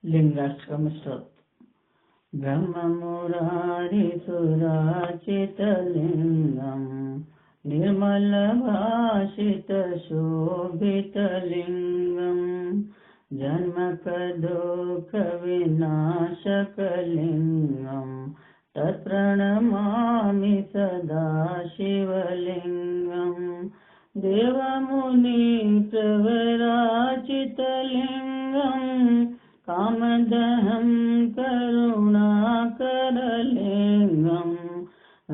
लिंगाष्टकमस्तोत्र ब्रह्ममुरारिसुराचितलिङ्गं निर्मलभाषितशोभितलिङ्गं जन्मकदुःखविनाशकलिङ्गं तत्प्रणमामि सदा शिवलिङ्गं देवमुनिप्रवराचितलिङ्गं कामदहं करुणाकरलिङ्गं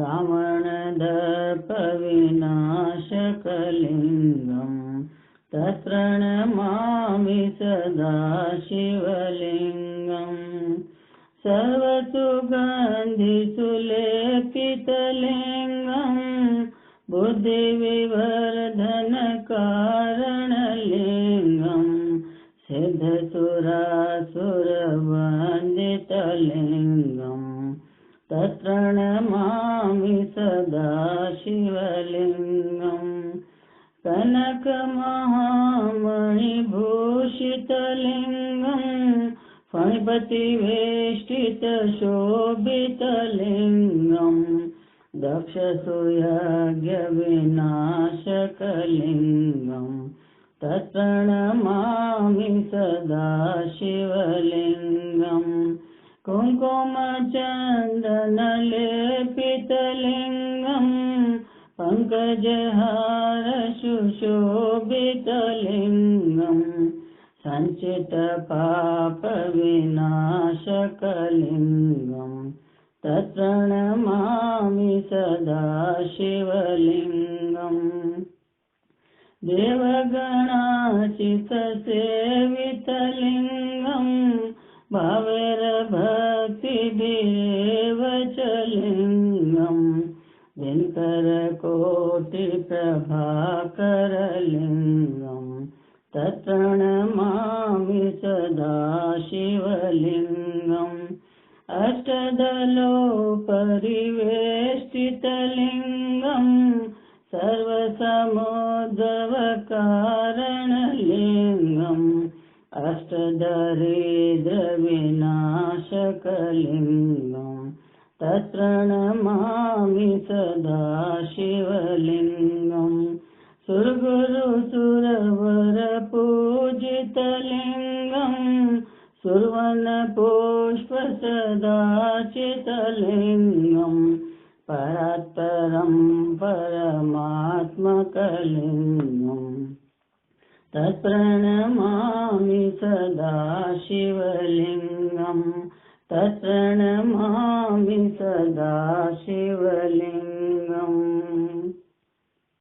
रावणदर्पविनाशकलिङ्गं तत्प्रणमामि सदा शिवलिङ्गं सर्वसुगन्धिसुलेपितलिङ्गं बुद्धिविवर्धनकारणलिङ्गं सिद्धसुरासुरवन्दितलिङ्गं तत्प्रणमामि सदा शिवलिङ्गं कनकमहामणिभूषितलिङ्गं फणिपतिवेष्टितशोभितलिङ्गं दक्षसुयज्ञविनाशकलिङ्गं तत्प्रणमामि सदा शिवलिङ्गं कुङ्कुमचन्दनलेपितलिङ्गं पङ्कजहारसुशोभितलिङ्गं सञ्चितपापविनाशकलिङ्गं तत्प्रणमामि सदा शिवलिङ्गं देवगणाचितसेवितलिङ्गं भावैर्भक्तिभिरेव च लिङ्गं दिनकरकोटिप्रभाकरलिङ्गं तत्प्रणमामि सदा शिवलिङ्गं अष्टदलोपरिवेष्टितलिङ्गं सर्वसमुद्भवकारणलिङ्गं अष्टदरिद्रविनाशकलिङ्गं तत्प्रणमामि सदा शिवलिङ्गं सुरगुरुसुरवरपूजितलिङ्गं सुर्वनपुष्पसदाचितलिङ्गं परात्परं परमात्मकलिङ्गं तत्प्रणमामि सदा शिवलिङ्गं तत्प्रणमामि सदा शिवलिङ्गं।